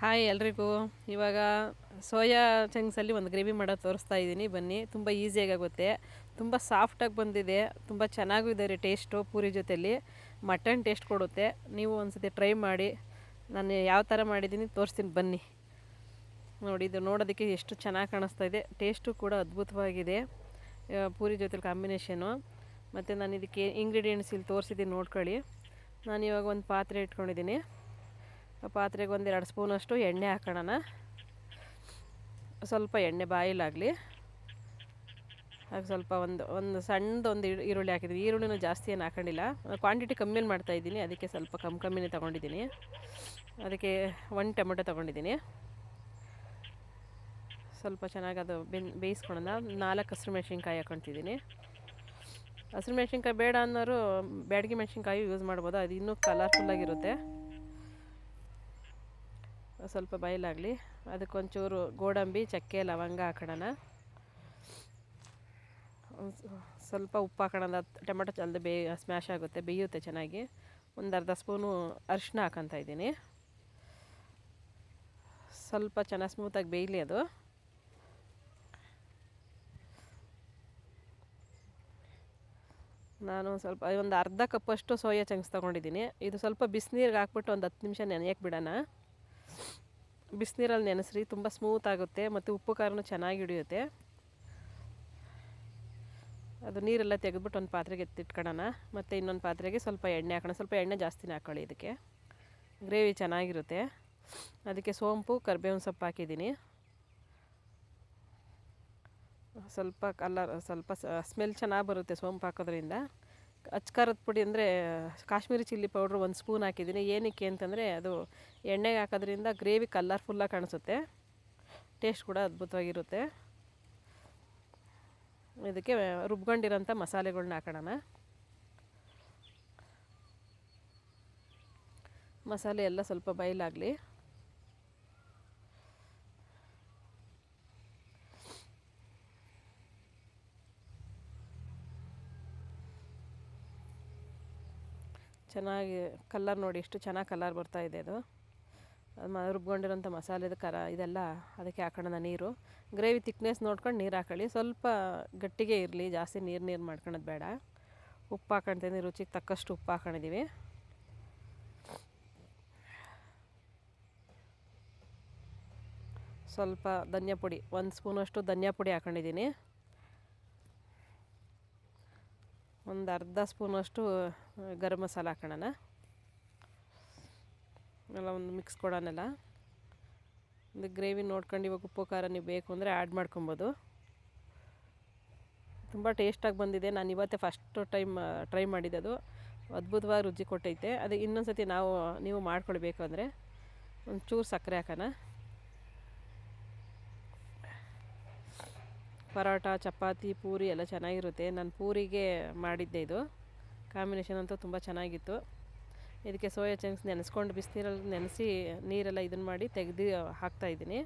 Hi ಎಲ್ರಿಗೂ. ಇವಾಗ soya ಚಂಕ್ಸಲ್ಲಿ ಒಂದು ಗ್ರೇವಿ ಮಾಡೋದು ತೋರಿಸ್ತಾ ಇದ್ದೀನಿ, ಬನ್ನಿ. ತುಂಬ ಈಸಿಯಾಗಿ ಆಗುತ್ತೆ, ತುಂಬ ಸಾಫ್ಟಾಗಿ ಬಂದಿದೆ, ತುಂಬ ಚೆನ್ನಾಗೂ ಇದೆ ರೀ ಟೇಸ್ಟು. ಪೂರಿ ಜೊತೆಯಲ್ಲಿ ಮಟನ್ ಟೇಸ್ಟ್ ಕೊಡುತ್ತೆ. ನೀವು ಒಂದು ಸತಿ ಟ್ರೈ ಮಾಡಿ. ನಾನು ಯಾವ ಥರ ಮಾಡಿದ್ದೀನಿ ತೋರಿಸ್ತೀನಿ ಬನ್ನಿ. ನೋಡಿ, ಇದು ನೋಡೋದಕ್ಕೆ ಎಷ್ಟು ಚೆನ್ನಾಗಿ ಕಾಣಿಸ್ತಾ ಇದೆ, ಟೇಸ್ಟು ಕೂಡ ಅದ್ಭುತವಾಗಿದೆ. ಪೂರಿ ಜೊತೆಲಿ ಕಾಂಬಿನೇಷನು. ಮತ್ತು ನಾನು ಇದಕ್ಕೆ ಇಂಗ್ರೀಡಿಯೆಂಟ್ಸ್ ಇಲ್ಲಿ ತೋರಿಸಿದ್ದೀನಿ, ನೋಡ್ಕೊಳ್ಳಿ. ನಾನು ಇವಾಗ ಒಂದು ಪಾತ್ರೆ ಇಟ್ಕೊಂಡಿದ್ದೀನಿ. ಪಾತ್ರೆಗೆ 1-2 ಸ್ಪೂನಷ್ಟು ಎಣ್ಣೆ ಹಾಕೋಣ. ಸ್ವಲ್ಪ ಎಣ್ಣೆ ಬಾಯಿಲಾಗಲಿ. ಹಾಗೆ ಸ್ವಲ್ಪ ಒಂದು ಸಣ್ಣದೊಂದು ಈರುಳ್ಳಿ ಹಾಕಿದ್ದೀನಿ. ಈರುಳ್ಳಿನೂ ಜಾಸ್ತಿ ಏನು ಹಾಕೊಂಡಿಲ್ಲ, ಕ್ವಾಂಟಿಟಿ ಕಮ್ಮಿಯಲ್ಲಿ ಮಾಡ್ತಾಯಿದ್ದೀನಿ, ಅದಕ್ಕೆ ಸ್ವಲ್ಪ ಕಮ್ಮಿನೇ ತೊಗೊಂಡಿದ್ದೀನಿ. ಅದಕ್ಕೆ 1 ಟೊಮೆಟೊ ತೊಗೊಂಡಿದ್ದೀನಿ. ಸ್ವಲ್ಪ ಚೆನ್ನಾಗಿ ಅದು ಬೇಯಿಸ್ಕೊಳ್ಳೋಣ. 4 ಹಸಿರು ಮೆಣಸಿನ್ಕಾಯಿ ಹಾಕೊತಿದ್ದೀನಿ. ಹಸಿರು ಮೆಣಸಿನ್ಕಾಯಿ ಬೇಡ ಅನ್ನೋರು ಬ್ಯಾಡಗಿ ಮೆಣಸಿನ್ಕಾಯಿ ಯೂಸ್ ಮಾಡ್ಬೋದು, ಅದು ಇನ್ನೂ ಕಲರ್ಫುಲ್ಲಾಗಿರುತ್ತೆ. ಸ್ವಲ್ಪ ಬಾಯ್ಲಾಗಲಿ. ಅದಕ್ಕೊಂಚೂರು ಗೋಡಂಬಿ, ಚಕ್ಕೆ, ಲವಂಗ ಹಾಕೋಣ. ಸ್ವಲ್ಪ ಉಪ್ಪು ಹಾಕೋಣ. ಟೊಮೆಟೊ ಜಲ್ದಿ ಸ್ಮ್ಯಾಶ್ ಆಗುತ್ತೆ, ಬೇಯುತ್ತೆ ಚೆನ್ನಾಗಿ. ಒಂದು ಅರ್ಧ ಸ್ಪೂನು ಅರಿಶಿನ ಹಾಕೊತಾ ಇದ್ದೀನಿ. ಸ್ವಲ್ಪ ಚೆನ್ನಾಗಿ ಸ್ಮೂತಾಗಿ ಬೇಯಲಿ ಅದು. ನಾನು ಸ್ವಲ್ಪ ಒಂದು ಅರ್ಧ ಕಪ್ಪಷ್ಟು ಸೋಯಾ ಚಂಕ್ಸ್ ತೊಗೊಂಡಿದ್ದೀನಿ. ಇದು ಸ್ವಲ್ಪ ಬಿಸಿನೀರಿಗೆ ಹಾಕ್ಬಿಟ್ಟು ಒಂದು 10 ನಿಮಿಷ ನೆನೆಯಕ್ಕೆ ಬಿಡೋಣ. ಬಿಸಿನೀರಲ್ಲಿ ನೆನೆಸ್ರಿ, ತುಂಬ ಸ್ಮೂತ್ ಆಗುತ್ತೆ ಮತ್ತು ಉಪ್ಪು ಖಾರನೂ ಚೆನ್ನಾಗಿ ಹಿಡಿಯುತ್ತೆ. ಅದು ನೀರೆಲ್ಲ ತೆಗೆದ್ಬಿಟ್ಟು ಒಂದು ಪಾತ್ರೆಗೆ ಎತ್ತಿಟ್ಕೊಳ್ಳೋಣ. ಮತ್ತು ಇನ್ನೊಂದು ಪಾತ್ರೆಗೆ ಸ್ವಲ್ಪ ಎಣ್ಣೆ ಹಾಕೋಣ. ಸ್ವಲ್ಪ ಎಣ್ಣೆ ಜಾಸ್ತಿನೇ ಹಾಕ್ಕೊಳ್ಳಿ, ಇದಕ್ಕೆ ಗ್ರೇವಿ ಚೆನ್ನಾಗಿರುತ್ತೆ. ಅದಕ್ಕೆ ಸೋಂಪು, ಕರಿಬೇವಿನ ಸೊಪ್ಪು ಹಾಕಿದ್ದೀನಿ. ಸ್ವಲ್ಪ ಸ್ವಲ್ಪ ಸ್ಮೆಲ್ ಚೆನ್ನಾಗಿ ಬರುತ್ತೆ ಸೋಂಪು ಹಾಕೋದ್ರಿಂದ. ಅಚ್ಕಾರದ ಪುಡಿ ಅಂದರೆ ಕಾಶ್ಮೀರಿ ಚಿಲ್ಲಿ ಪೌಡ್ರು 1 ಸ್ಪೂನ್ ಹಾಕಿದ್ದೀನಿ. ಏನಕ್ಕೆ ಅಂತಂದರೆ ಅದು ಎಣ್ಣೆಗೆ ಹಾಕೋದ್ರಿಂದ ಗ್ರೇವಿ ಕಲರ್ಫುಲ್ಲಾಗಿ ಕಾಣಿಸುತ್ತೆ, ಟೇಸ್ಟ್ ಕೂಡ ಅದ್ಭುತವಾಗಿರುತ್ತೆ. ಇದಕ್ಕೆ ರುಬ್ಕೊಂಡಿರೋಂಥ ಮಸಾಲೆಗಳ್ನ ಹಾಕೋಣ. ಮಸಾಲೆ ಎಲ್ಲ ಸ್ವಲ್ಪ ಬಯಲಾಗಲಿ. ಚೆನ್ನಾಗಿ ಕಲರ್ ನೋಡಿ, ಎಷ್ಟು ಚೆನ್ನಾಗಿ ಕಲರ್ ಬರ್ತಾಯಿದೆ. ಅದು ರುಬ್ಕೊಂಡಿರೋಂಥ ಮಸಾಲೆದು ಇದೆಲ್ಲ ಅದಕ್ಕೆ ಹಾಕೋಣ ನೀರು. ಗ್ರೇವಿ ತಿಕ್ನೆಸ್ ನೋಡ್ಕೊಂಡು ನೀರು ಹಾಕೊಳ್ಳಿ. ಸ್ವಲ್ಪ ಗಟ್ಟಿಗೆ ಇರಲಿ, ಜಾಸ್ತಿ ನೀರು ಮಾಡ್ಕೊಳೋದು ಬೇಡ. ಉಪ್ಪು ಹಾಕೊಳ್ತೀನಿ, ರುಚಿಗೆ ತಕ್ಕಷ್ಟು ಉಪ್ಪು ಹಾಕೊಂಡಿದ್ದೀವಿ. ಸ್ವಲ್ಪ ಧನಿಯಾ ಪುಡಿ, 1 ಸ್ಪೂನಷ್ಟು ಧನಿಯಾ ಪುಡಿ ಹಾಕೊಂಡಿದ್ದೀನಿ. ಒಂದು ಅರ್ಧ ಸ್ಪೂನಷ್ಟು ಗರಂ ಮಸಾಲ ಹಾಕೋಣ. ಎಲ್ಲ ಒಂದು ಮಿಕ್ಸ್ ಕೊಡೋಣಲ್ಲ. ಒಂದು ಗ್ರೇವಿ ನೋಡ್ಕೊಂಡು ಇವಾಗ ಉಪ್ಪು ಖಾರ ನೀವು ಬೇಕು ಅಂದರೆ ಆ್ಯಡ್ ಮಾಡ್ಕೊಬೋದು. ತುಂಬ ಟೇಸ್ಟಾಗಿ ಬಂದಿದೆ. ನಾನು ಇವತ್ತೇ ಫಸ್ಟ್ ಟೈಮ್ ಟ್ರೈ ಮಾಡಿದ್ದು, ಅದ್ಭುತವಾಗಿ ರುಚಿ ಕೊಟ್ಟೈತೆ. ಅದು ಇನ್ನೊಂದು ಸತಿ ನೀವು ಮಾಡ್ಕೊಳ್ಬೇಕು ಅಂದರೆ ಒಂಚೂರು ಸಕ್ಕರೆ ಹಾಕೋಣ. ಪರೋಟ, ಚಪಾತಿ, ಪೂರಿ ಎಲ್ಲ ಚೆನ್ನಾಗಿರುತ್ತೆ. ನಾನು ಪೂರಿಗೆ ಮಾಡಿದ್ದೆ. ಇದು ಕಾಂಬಿನೇಷನ್ ಅಂತೂ ತುಂಬ ಚೆನ್ನಾಗಿತ್ತು. ಇದಕ್ಕೆ ಸೋಯಾ ಚಂಕ್ಸ್ ನೆನೆಸ್ಕೊಂಡು ಬಿಸಿನೀರಲ್ಲಿ ನೆನೆಸಿ ನೀರೆಲ್ಲ ಇದನ್ನು ಮಾಡಿ ತೆಗೆದು ಹಾಕ್ತಾಯಿದ್ದೀನಿ.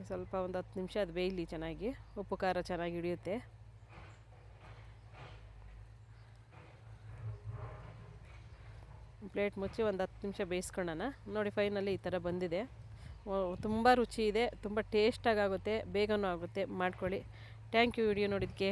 ಸ್ವಲ್ಪ ಒಂದು 10 ನಿಮಿಷ ಅದು ಬೇಯಲಿ ಚೆನ್ನಾಗಿ, ಉಪ್ಪು ಖಾರ ಚೆನ್ನಾಗಿ ಹಿಡಿಯುತ್ತೆ. ಪ್ಲೇಟ್ ಮುಚ್ಚಿ ಒಂದು 10 ನಿಮಿಷ ಬೇಯಿಸ್ಕೊಳ್ಳೋಣ. ನೋಡಿ, ಫೈನಲಿ ಈ ಥರ ಬಂದಿದೆ. ತುಂಬ ರುಚಿ ಇದೆ, ತುಂಬ ಟೇಸ್ಟಾಗುತ್ತೆ, ಬೇಗನೂ ಆಗುತ್ತೆ. ಮಾಡ್ಕೊಳ್ಳಿ. ಥ್ಯಾಂಕ್ ಯು ವಿಡಿಯೋ ನೋಡಿದ್ದಕ್ಕೆ.